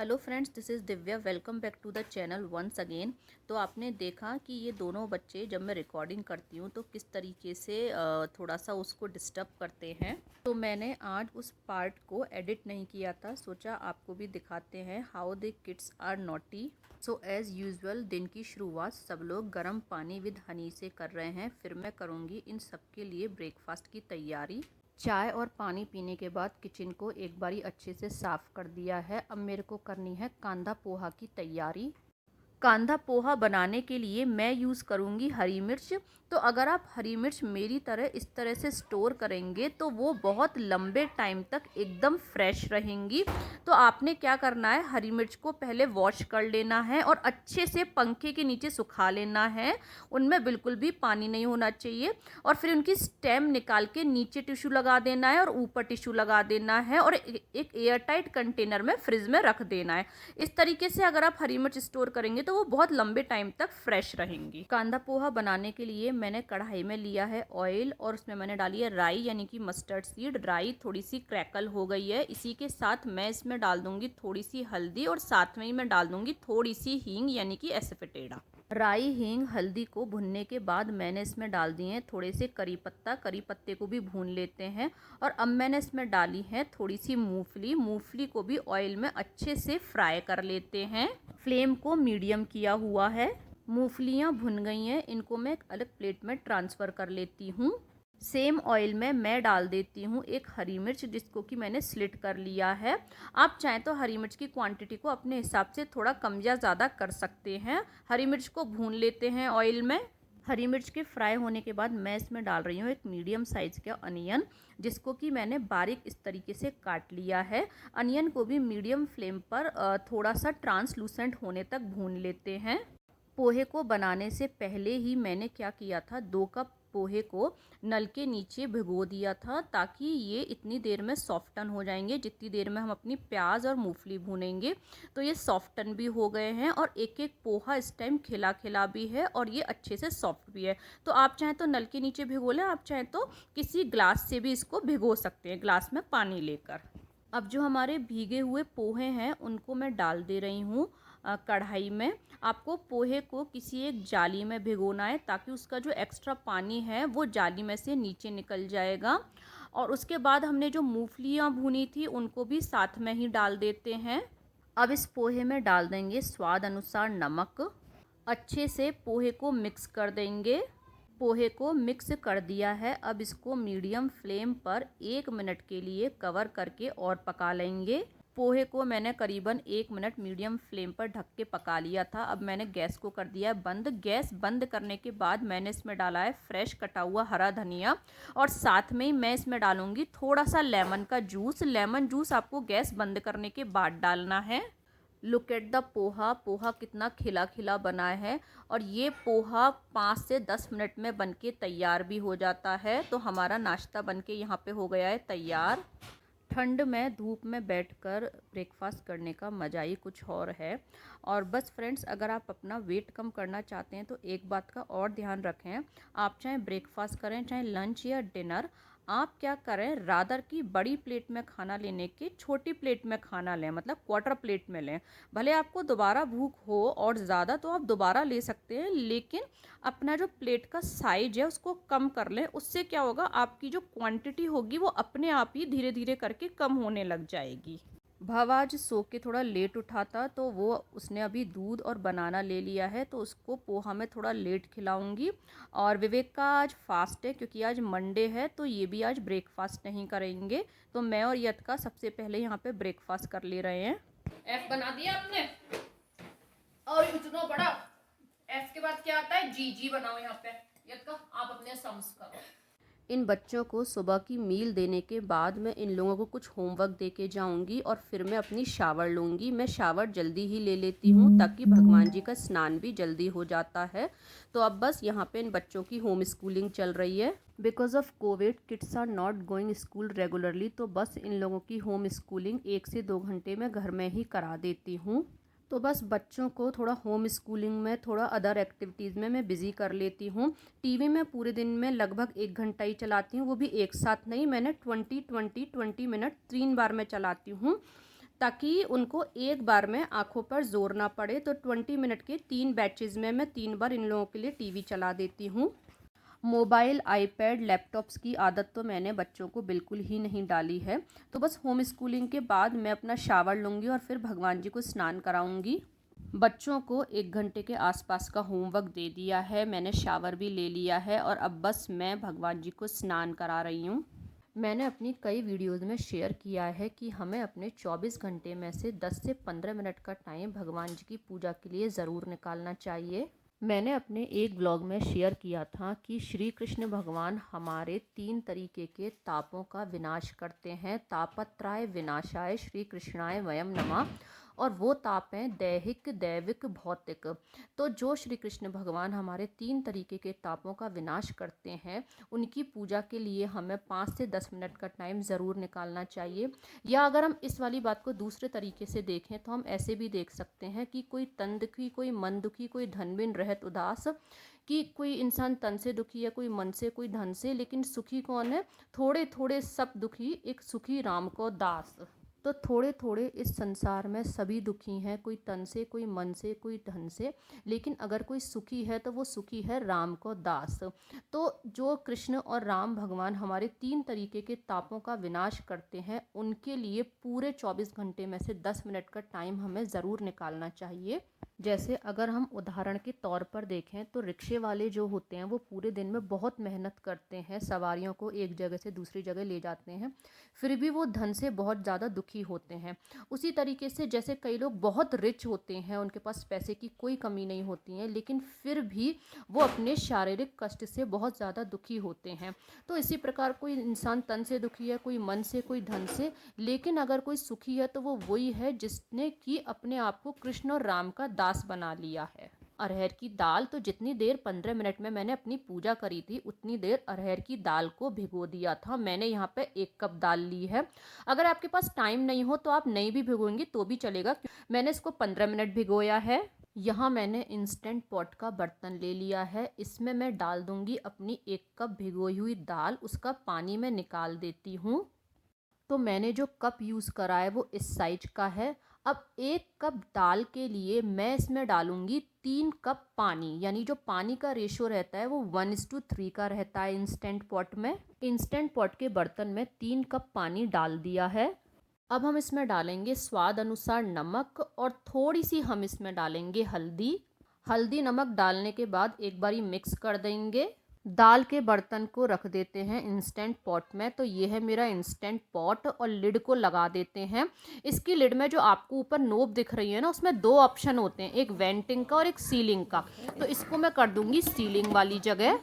Hello friends, this is Divya. Welcome back to the channel once again. तो आपने देखा कि ये दोनों बच्चे जब मैं रिकॉर्डिंग करती हूँ तो किस तरीके से थोड़ा सा उसको डिस्टर्ब करते हैं। तो मैंने आज उस पार्ट को एडिट नहीं किया था, सोचा आपको भी दिखाते हैं how the kids are naughty. So as usual दिन की शुरुआत सब लोग गर्म पानी विद हनी से कर रहे हैं। फिर मैं करूँगी इन सब के लिए ब्रेकफास्ट की तैयारी। चाय और पानी पीने के बाद किचन को एक बारी अच्छे से साफ़ कर दिया है। अब मेरे को करनी है कांदा पोहा की तैयारी। कांदा पोहा बनाने के लिए मैं यूज़ करूँगी हरी मिर्च। तो अगर आप हरी मिर्च मेरी तरह इस तरह से स्टोर करेंगे तो वो बहुत लंबे टाइम तक एकदम फ्रेश रहेंगी। तो आपने क्या करना है, हरी मिर्च को पहले वॉश कर लेना है और अच्छे से पंखे के नीचे सुखा लेना है। उनमें बिल्कुल भी पानी नहीं होना चाहिए। और फिर उनकी स्टेम निकाल के नीचे टिश्यू लगा देना है और ऊपर टिश्यू लगा देना है और एक एयर टाइट कंटेनर में फ्रिज में रख देना है। इस तरीके से अगर आप हरी मिर्च स्टोर करेंगे तो वो बहुत लंबे टाइम तक फ्रेश रहेंगी। कांदा पोहा बनाने के लिए मैंने कढ़ाई में लिया है ऑयल और उसमें मैंने डाली है राई यानी कि मस्टर्ड सीड। राई थोड़ी सी क्रैकल हो गई है। इसी के साथ मैं इसमें डाल दूंगी थोड़ी सी हल्दी और साथ में ही मैं डाल दूंगी थोड़ी सी हींग यानी कि एसफेटेडा। राई हींग हल्दी को भुनने के बाद मैंने इसमें डाल दिए हैं थोड़े से करी पत्ता। करी पत्ते को भी भून लेते हैं। और अब मैंने इसमें डाली है थोड़ी सी मूंगफली। मूंगफली को भी ऑयल में अच्छे से फ्राई कर लेते हैं। फ्लेम को मीडियम किया हुआ है। मूंगफलियाँ भुन गई हैं, इनको मैं एक अलग प्लेट में ट्रांसफ़र कर लेती हूँ। सेम ऑयल में मैं डाल देती हूँ एक हरी मिर्च जिसको कि मैंने स्लिट कर लिया है। आप चाहें तो हरी मिर्च की क्वांटिटी को अपने हिसाब से थोड़ा कम या ज़्यादा कर सकते हैं। हरी मिर्च को भून लेते हैं ऑयल में। हरी मिर्च के फ्राई होने के बाद मैं इसमें डाल रही हूँ एक मीडियम साइज़ का अनियन जिसको कि मैंने बारीक इस तरीके से काट लिया है। अनियन को भी मीडियम फ्लेम पर थोड़ा सा ट्रांसलूसेंट होने तक भून लेते हैं। पोहे को बनाने से पहले ही मैंने क्या किया था, 2 कप पोहे को नल के नीचे भिगो दिया था ताकि ये इतनी देर में सॉफ्टन हो जाएंगे जितनी देर में हम अपनी प्याज और मूंगफली भूनेंगे। तो ये सॉफ्टन भी हो गए हैं और एक एक पोहा इस टाइम खिला खिला भी है और ये अच्छे से सॉफ्ट भी है। तो आप चाहें तो नल के नीचे भिगो लें, आप चाहें तो किसी ग्लास से भी इसको भिगो सकते हैं, ग्लास में पानी लेकर। अब जो हमारे भीगे हुए पोहे हैं उनको मैं डाल दे रही हूँ कढ़ाई में। आपको पोहे को किसी एक जाली में भिगोना है ताकि उसका जो एक्स्ट्रा पानी है वो जाली में से नीचे निकल जाएगा। और उसके बाद हमने जो मूंगफलियाँ भूनी थी उनको भी साथ में ही डाल देते हैं। अब इस पोहे में डाल देंगे स्वाद अनुसार नमक। अच्छे से पोहे को मिक्स कर देंगे। पोहे को मिक्स कर दिया है। अब इसको मीडियम फ्लेम पर 1 मिनट के लिए कवर करके और पका लेंगे। पोहे को मैंने करीबन 1 मिनट मीडियम फ्लेम पर ढक के पका लिया था। अब मैंने गैस को कर दिया है बंद। गैस बंद करने के बाद मैंने इसमें डाला है फ्रेश कटा हुआ हरा धनिया और साथ में ही मैं इसमें डालूंगी थोड़ा सा लेमन का जूस। लेमन जूस आपको गैस बंद करने के बाद डालना है। Look at the poha. Poha कितना खिला खिला बना है और ये पोहा 5 से 10 मिनट में बनके तैयार भी हो जाता है। तो हमारा नाश्ता बनके यहाँ पे हो गया है तैयार। ठंड में धूप में बैठकर ब्रेकफास्ट करने का मज़ा ही कुछ और है। और बस फ्रेंड्स, अगर आप अपना वेट कम करना चाहते हैं तो एक बात का और ध्यान रखें। आप चाहे ब्रेकफास्ट करें चाहे लंच या डिनर, आप क्या करें, रादर की बड़ी प्लेट में खाना लेने के छोटी प्लेट में खाना लें, मतलब क्वार्टर प्लेट में लें। भले आपको दोबारा भूख हो और ज़्यादा तो आप दोबारा ले सकते हैं, लेकिन अपना जो प्लेट का साइज है उसको कम कर लें। उससे क्या होगा, आपकी जो क्वांटिटी होगी वो अपने आप ही धीरे धीरे करके कम होने लग जाएगी। भव आज सो के थोड़ा लेट उठा था तो वो उसने अभी दूध और बनाना ले लिया है तो उसको पोहा में थोड़ा लेट खिलाऊंगी। और विवेक का आज फास्ट है क्योंकि आज मंडे है तो ये भी आज ब्रेकफास्ट नहीं करेंगे। तो मैं और यत का सबसे पहले यहाँ पे ब्रेकफास्ट कर ले रहे हैं। एफ बना दिया आपने और इतना बड़ा। एफ के बाद क्या आता है, जी। जी बनाओ यहाँ पे। यत का आप अपने सम्स करो। इन बच्चों को सुबह की मील देने के बाद मैं इन लोगों को कुछ होमवर्क दे के जाऊँगी और फिर मैं अपनी शावर लूँगी। मैं शावर जल्दी ही ले लेती हूँ ताकि भगवान जी का स्नान भी जल्दी हो जाता है। तो अब बस यहाँ पे इन बच्चों की होम स्कूलिंग चल रही है। Because of covid kids are not going school regularly, तो बस इन लोगों की होम स्कूलिंग 1 से 2 घंटे में घर में ही करा देती हूँ। तो बस बच्चों को थोड़ा होम स्कूलिंग में, थोड़ा अदर एक्टिविटीज़ में मैं बिज़ी कर लेती हूँ। टीवी में पूरे दिन में लगभग 1 घंटा ही चलाती हूँ, वो भी एक साथ नहीं। मैंने 20 मिनट 3 बार में चलाती हूँ ताकि उनको एक बार में आँखों पर ज़ोर ना पड़े। तो 20 मिनट के 3 बैचेज़ में मैं 3 बार इन लोगों के लिए टीवी चला देती हूँ। मोबाइल, आईपैड, लैपटॉप्स की आदत तो मैंने बच्चों को बिल्कुल ही नहीं डाली है। तो बस होम स्कूलिंग के बाद मैं अपना शावर लूँगी और फिर भगवान जी को स्नान कराऊँगी। बच्चों को 1 घंटे के आसपास का होमवर्क दे दिया है, मैंने शावर भी ले लिया है और अब बस मैं भगवान जी को स्नान करा रही हूँ। मैंने अपनी कई वीडियोज़ में शेयर किया है कि हमें अपने 24 घंटे में से 10 से 15 मिनट का टाइम भगवान जी की पूजा के लिए ज़रूर निकालना चाहिए। मैंने अपने एक ब्लॉग में शेयर किया था कि श्री कृष्ण भगवान हमारे 3 तरीके के तापों का विनाश करते हैं। तापत्राय विनाशाय श्री कृष्णाय वयम नमः। और वो ताप हैं दैहिक, दैविक, भौतिक। तो जो श्री कृष्ण भगवान हमारे 3 तरीके के तापों का विनाश करते हैं, उनकी पूजा के लिए हमें 5 से 10 मिनट का टाइम ज़रूर निकालना चाहिए। या अगर हम इस वाली बात को दूसरे तरीके से देखें तो हम ऐसे भी देख सकते हैं कि कोई तन दुखी, कोई मन दुखी, कोई धन बिन रहत उदास, कि कोई इंसान तन से दुखी है, कोई मन से, कोई धन से, लेकिन सुखी कौन है? थोड़े थोड़े सब दुखी, एक सुखी राम को दास। तो थोड़े थोड़े इस संसार में सभी दुखी हैं, कोई तन से, कोई मन से, कोई धन से, लेकिन अगर कोई सुखी है तो वो सुखी है राम को दास। तो जो कृष्ण और राम भगवान हमारे 3 तरीके के तापों का विनाश करते हैं, उनके लिए पूरे 24 घंटे में से 10 मिनट का टाइम हमें ज़रूर निकालना चाहिए। जैसे अगर हम उदाहरण के तौर पर देखें तो रिक्शे वाले जो होते हैं वो पूरे दिन में बहुत मेहनत करते हैं, सवारियों को एक जगह से दूसरी जगह ले जाते हैं, फिर भी वो धन से बहुत ज़्यादा दुखी होते हैं। उसी तरीके से जैसे कई लोग बहुत रिच होते हैं, उनके पास पैसे की कोई कमी नहीं होती है, लेकिन फिर भी वो अपने शारीरिक कष्ट से बहुत ज़्यादा दुखी होते हैं। तो इसी प्रकार कोई इंसान तन से दुखी है, कोई मन से, कोई धन से, लेकिन अगर कोई सुखी है तो वो वही है जिसने कि अपने आप को कृष्ण और राम का दास बना लिया है। अरहर की दाल तो जितनी देर 15 मिनट में मैंने अपनी पूजा करी थी, उतनी देर अरहर की दाल को भिगो दिया था। मैंने यहाँ पे 1 कप दाल ली है। अगर आपके पास टाइम नहीं हो तो आप नहीं भी भिगोएंगे तो भी चलेगा। मैंने इसको 15 मिनट भिगोया है। यहाँ मैंने इंस्टेंट पॉट का बर्तन ले लिया है। इसमें मैं डाल दूंगी अपनी 1 कप भिगोई हुई दाल। उसका पानी मैं निकाल देती हूँ। तो मैंने जो कप यूज़ करा है वो इस साइज का है। अब 1 कप दाल के लिए मैं इसमें डालूंगी 3 कप पानी, यानी जो पानी का रेशो रहता है वो 1:3 का रहता है इंस्टेंट पॉट में। इंस्टेंट पॉट के बर्तन में 3 कप पानी डाल दिया है। अब हम इसमें डालेंगे स्वाद अनुसार नमक और थोड़ी सी हम इसमें डालेंगे हल्दी। हल्दी नमक डालने के बाद एक बारी मिक्स कर देंगे। दाल के बर्तन को रख देते हैं इंस्टेंट पॉट में। तो ये है मेरा इंस्टेंट पॉट और लिड को लगा देते हैं। इसकी लिड में जो आपको ऊपर नोब दिख रही है ना, उसमें 2 ऑप्शन होते हैं, एक वेंटिंग का और एक सीलिंग का। तो इसको मैं कर दूंगी सीलिंग वाली जगह।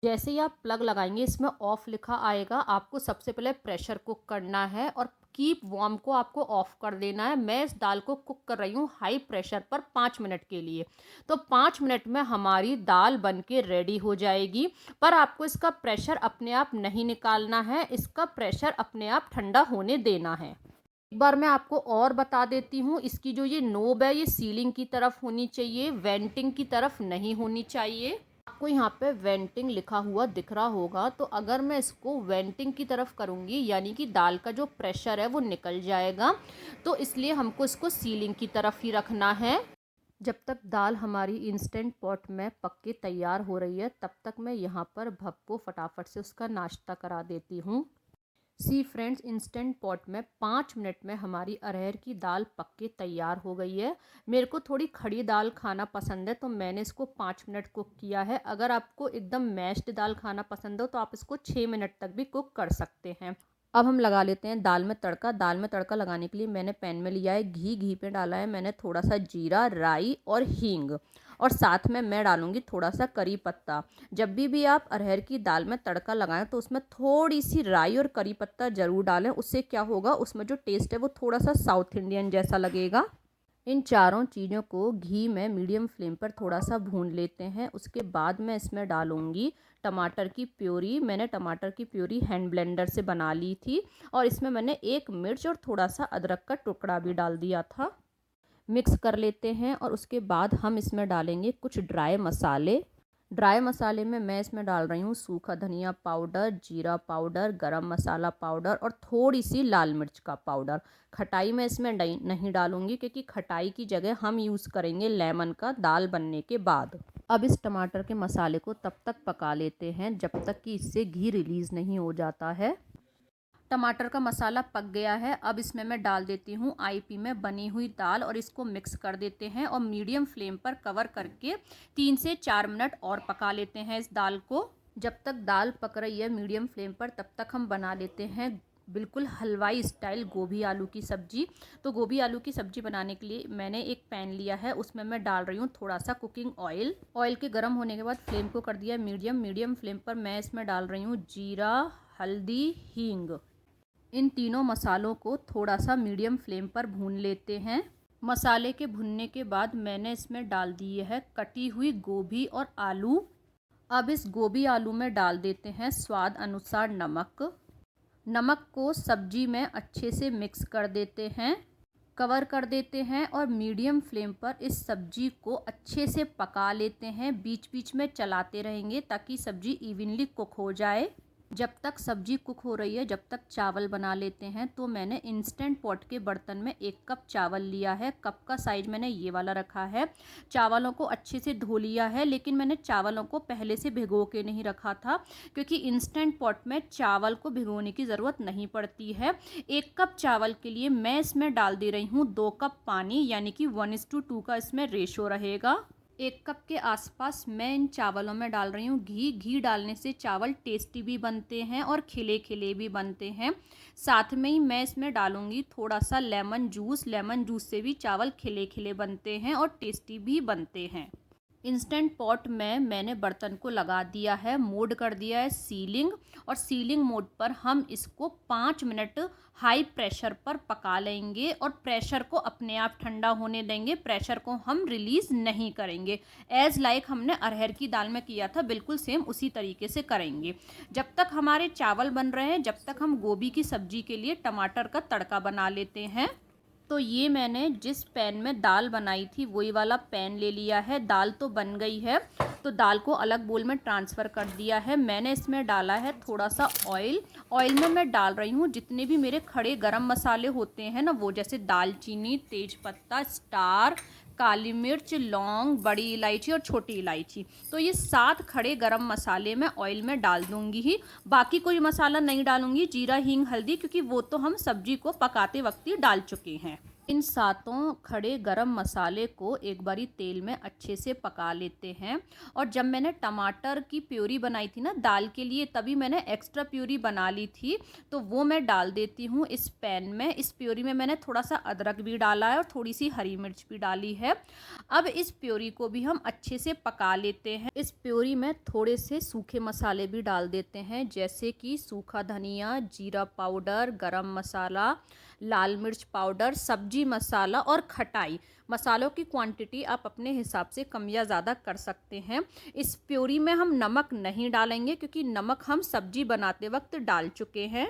जैसे ही आप प्लग लगाएंगे इसमें ऑफ लिखा आएगा। आपको सबसे पहले प्रेशर कुक करना है और कीप वार्म को आपको ऑफ कर देना है। मैं इस दाल को कुक कर रही हूँ हाई प्रेशर पर 5 मिनट के लिए। तो 5 मिनट में हमारी दाल बन के रेडी हो जाएगी। पर आपको इसका प्रेशर अपने आप नहीं निकालना है, इसका प्रेशर अपने आप ठंडा होने देना है। एक बार मैं आपको और बता देती हूँ, इसकी जो ये नोब है ये सीलिंग की तरफ होनी चाहिए, वेंटिंग की तरफ नहीं होनी चाहिए। आपको यहाँ पे वेंटिंग लिखा हुआ दिख रहा होगा। तो अगर मैं इसको वेंटिंग की तरफ करूँगी यानी कि दाल का जो प्रेशर है वो निकल जाएगा। तो इसलिए हमको इसको सीलिंग की तरफ ही रखना है। जब तक दाल हमारी इंस्टेंट पॉट में पक के तैयार हो रही है तब तक मैं यहाँ पर भप को फटाफट से उसका नाश्ता करा देती हूँ। सी फ्रेंड्स, इंस्टेंट पॉट में 5 मिनट में हमारी अरहर की दाल पक के तैयार हो गई है। मेरे को थोड़ी खड़ी दाल खाना पसंद है तो मैंने इसको 5 मिनट कुक किया है। अगर आपको एकदम मैश्ड दाल खाना पसंद हो तो आप इसको 6 मिनट तक भी कुक कर सकते हैं। अब हम लगा लेते हैं दाल में तड़का। दाल में तड़का लगाने के लिए मैंने पैन में लिया है घी। घी पे डाला है मैंने थोड़ा सा जीरा, राई और हींग, और साथ में मैं डालूंगी थोड़ा सा करी पत्ता। जब भी आप अरहर की दाल में तड़का लगाएं तो उसमें थोड़ी सी राई और करी पत्ता ज़रूर डालें। उससे क्या होगा, उसमें जो टेस्ट है वो थोड़ा सा साउथ इंडियन जैसा लगेगा। इन चारों चीज़ों को घी में मीडियम फ्लेम पर थोड़ा सा भून लेते हैं। उसके बाद मैं इसमें डालूंगी टमाटर की प्योरी। मैंने टमाटर की प्योरी हैंड ब्लेंडर से बना ली थी और इसमें मैंने 1 मिर्च और थोड़ा सा अदरक का टुकड़ा भी डाल दिया था। मिक्स कर लेते हैं और उसके बाद हम इसमें डालेंगे कुछ ड्राई मसाले। ड्राई मसाले में मैं इसमें डाल रही हूँ सूखा धनिया पाउडर, जीरा पाउडर, गरम मसाला पाउडर और थोड़ी सी लाल मिर्च का पाउडर। खटाई मैं इसमें नहीं डालूंगी क्योंकि खटाई की जगह हम यूज़ करेंगे लेमन का दाल बनने के बाद। अब इस टमाटर के मसाले को तब तक पका लेते हैं जब तक कि इससे घी रिलीज़ नहीं हो जाता है। टमाटर का मसाला पक गया है। अब इसमें मैं डाल देती हूँ आईपी में बनी हुई दाल और इसको मिक्स कर देते हैं और मीडियम फ्लेम पर कवर करके 3 से 4 मिनट और पका लेते हैं इस दाल को। जब तक दाल पक रही है मीडियम फ्लेम पर तब तक हम बना लेते हैं बिल्कुल हलवाई स्टाइल गोभी आलू की सब्जी। तो गोभी आलू की सब्जी बनाने के लिए मैंने एक पैन लिया है, उसमें मैं डाल रही हूँ थोड़ा सा कुकिंग ऑयल। ऑयल के गर्म होने के बाद फ्लेम को कर दिया मीडियम फ्लेम पर मैं इसमें डाल रही हूँ जीरा, हल्दी, हींग। इन तीनों मसालों को थोड़ा सा मीडियम फ्लेम पर भून लेते हैं। मसाले के भुनने के बाद मैंने इसमें डाल दिए है कटी हुई गोभी और आलू। अब इस गोभी आलू में डाल देते हैं स्वाद अनुसार नमक। नमक को सब्जी में अच्छे से मिक्स कर देते हैं, कवर कर देते हैं और मीडियम फ्लेम पर इस सब्जी को अच्छे से पका लेते हैं। बीच बीच में चलाते रहेंगे ताकि सब्जी इवनली कुक हो जाए। जब तक सब्जी कुक हो रही है जब तक चावल बना लेते हैं। तो मैंने इंस्टेंट पॉट के बर्तन में 1 कप चावल लिया है। कप का साइज मैंने ये वाला रखा है। चावलों को अच्छे से धो लिया है, लेकिन मैंने चावलों को पहले से भिगो के नहीं रखा था क्योंकि इंस्टेंट पॉट में चावल को भिगोने की ज़रूरत नहीं पड़ती है। 1 कप चावल के लिए मैं इसमें डाल दे रही हूँ 2 कप पानी, यानी कि 1:2 का इसमें रेशो रहेगा। 1 कप के आसपास मैं इन चावलों में डाल रही हूँ घी। घी डालने से चावल टेस्टी भी बनते हैं और खिले खिले भी बनते हैं। साथ में ही मैं इसमें डालूंगी थोड़ा सा लेमन जूस। लेमन जूस से भी चावल खिले खिले बनते हैं और टेस्टी भी बनते हैं। इंस्टेंट पॉट में मैंने बर्तन को लगा दिया है, मोड कर दिया है सीलिंग, और सीलिंग मोड पर हम इसको 5 मिनट हाई प्रेशर पर पका लेंगे और प्रेशर को अपने आप ठंडा होने देंगे। प्रेशर को हम रिलीज़ नहीं करेंगे। एज लाइक हमने अरहर की दाल में किया था, बिल्कुल सेम उसी तरीके से करेंगे। जब तक हमारे चावल बन रहे हैं जब तक हम गोभी की सब्जी के लिए टमाटर का तड़का बना लेते हैं। तो ये मैंने जिस पैन में दाल बनाई थी वही वाला पैन ले लिया है। दाल तो बन गई है तो दाल को अलग बोल में ट्रांसफ़र कर दिया है। मैंने इसमें डाला है थोड़ा सा ऑयल। ऑयल में मैं डाल रही हूँ जितने भी मेरे खड़े गरम मसाले होते हैं ना, वो जैसे दालचीनी, तेज़पत्ता, स्टार, काली मिर्च, लौंग, बड़ी इलायची और छोटी इलायची। तो ये 7 खड़े गरम मसाले मैं ऑयल में डाल दूंगी ही। बाकी कोई मसाला नहीं डालूंगी, जीरा, हींग, हल्दी, क्योंकि वो तो हम सब्जी को पकाते वक्त ही डाल चुके हैं। इन 7 खड़े गरम मसाले को एक बारी तेल में अच्छे से पका लेते हैं। और जब मैंने टमाटर की प्यूरी बनाई थी ना दाल के लिए, तभी मैंने एक्स्ट्रा प्यूरी बना ली थी, तो वो मैं डाल देती हूँ इस पैन में। इस प्यूरी में मैंने थोड़ा सा अदरक भी डाला है और थोड़ी सी हरी मिर्च भी डाली है। अब इस प्यूरी को भी हम अच्छे से पका लेते हैं। इस प्यूरी में थोड़े से सूखे मसाले भी डाल देते हैं, जैसे कि सूखा धनिया, जीरा पाउडर, गरम मसाला, लाल मिर्च पाउडर, सब्जी मसाला और खटाई। मसालों की क्वांटिटी आप अपने हिसाब से कम या ज़्यादा कर सकते हैं। इस प्यूरी में हम नमक नहीं डालेंगे क्योंकि नमक हम सब्जी बनाते वक्त डाल चुके हैं।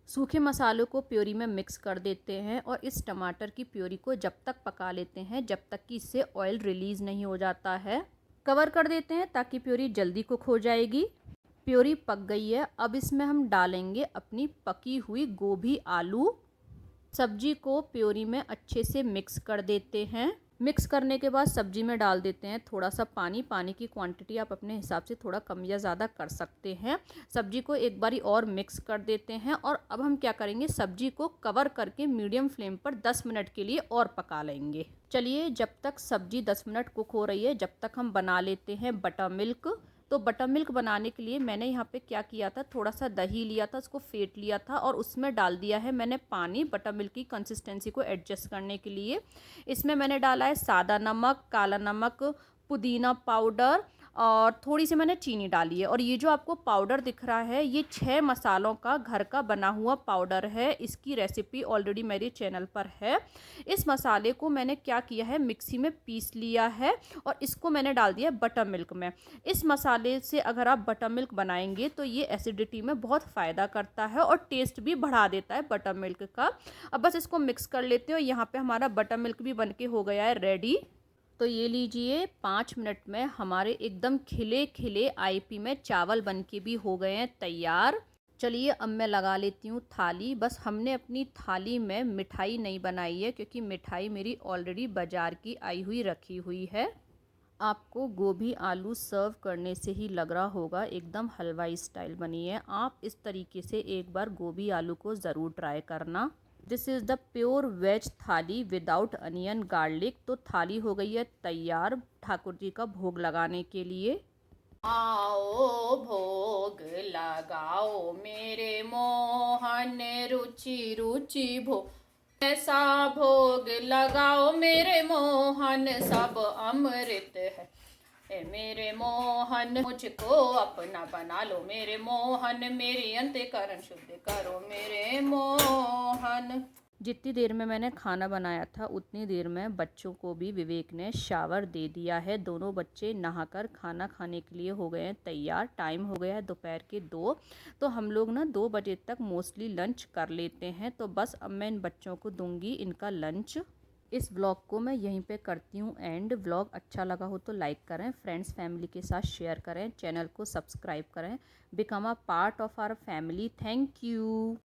सूखे मसालों को प्यूरी में मिक्स कर देते हैं और इस टमाटर की प्यूरी को जब तक पका लेते हैं जब तक कि इससे ऑयल रिलीज़ नहीं हो जाता है। कवर कर देते हैं ताकि प्यूरी जल्दी कुक हो जाएगी। प्यूरी पक गई है। अब इसमें हम डालेंगे अपनी पकी हुई गोभी आलू। सब्जी को प्यूरी में अच्छे से मिक्स कर देते हैं। मिक्स करने के बाद सब्जी में डाल देते हैं थोड़ा सा पानी। पानी की क्वांटिटी आप अपने हिसाब से थोड़ा कम या ज़्यादा कर सकते हैं। सब्जी को एक बारी और मिक्स कर देते हैं और अब हम क्या करेंगे, सब्जी को कवर करके मीडियम फ्लेम पर 10 मिनट के लिए और पका लेंगे। चलिए, जब तक सब्जी 10 मिनट कुक हो रही है जब तक हम बना लेते हैं बटर मिल्क। तो बटर मिल्क बनाने के लिए मैंने यहाँ पे क्या किया था, थोड़ा सा दही लिया था, उसको फेंट लिया था और उसमें डाल दिया है मैंने पानी बटर मिल्क की कंसिस्टेंसी को एडजस्ट करने के लिए। इसमें मैंने डाला है सादा नमक, काला नमक, पुदीना पाउडर और थोड़ी सी मैंने चीनी डाली है। और ये जो आपको पाउडर दिख रहा है ये 6 मसालों का घर का बना हुआ पाउडर है। इसकी रेसिपी ऑलरेडी मेरे चैनल पर है। इस मसाले को मैंने क्या किया है, मिक्सी में पीस लिया है और इसको मैंने डाल दिया बटर मिल्क में। इस मसाले से अगर आप बटर मिल्क बनाएंगे तो ये एसिडिटी में बहुत फ़ायदा करता है और टेस्ट भी बढ़ा देता है बटर मिल्क का। अब बस इसको मिक्स कर लेते हैं और यहाँ पे हमारा बटर मिल्क भी बनके हो गया है रेडी। तो ये लीजिए 5 मिनट में हमारे एकदम खिले खिले आईपी में चावल बन के भी हो गए हैं तैयार। चलिए अब मैं लगा लेती हूँ थाली। बस हमने अपनी थाली में मिठाई नहीं बनाई है क्योंकि मिठाई मेरी ऑलरेडी बाज़ार की आई हुई रखी हुई है। आपको गोभी आलू सर्व करने से ही लग रहा होगा एकदम हलवाई स्टाइल बनी है। आप इस तरीके से एक बार गोभी आलू को ज़रूर ट्राई करना। This is the pure veg thali without onion garlic. तो थाली हो गई है तैयार ठाकुर जी का भोग लगाने के लिए। आओ भोग लगाओ मेरे मोहन, रुचि रुचि भोग ऐसा भोग लगाओ मेरे मोहन, सब अमृत है ए मेरे मोहन, मुझको अपना बना लो मेरे मोहन, मेरी अंतःकरण शुद्ध करो मेरे मोहन। जितनी देर में मैंने खाना बनाया था उतनी देर में बच्चों को भी विवेक ने शावर दे दिया है। दोनों बच्चे नहाकर खाना खाने के लिए हो गए हैं तैयार। टाइम हो गया है दोपहर के 2। तो हम लोग ना 2 बजे तक मोस्टली लंच कर लेते हैं। तो बस अब मैं इन बच्चों को दूंगी इनका लंच। इस व्लॉग को मैं यहीं पे करती हूँ एंड। व्लॉग अच्छा लगा हो तो लाइक करें, फ्रेंड्स फैमिली के साथ शेयर करें, चैनल को सब्सक्राइब करें, become a part of our family. Thank you.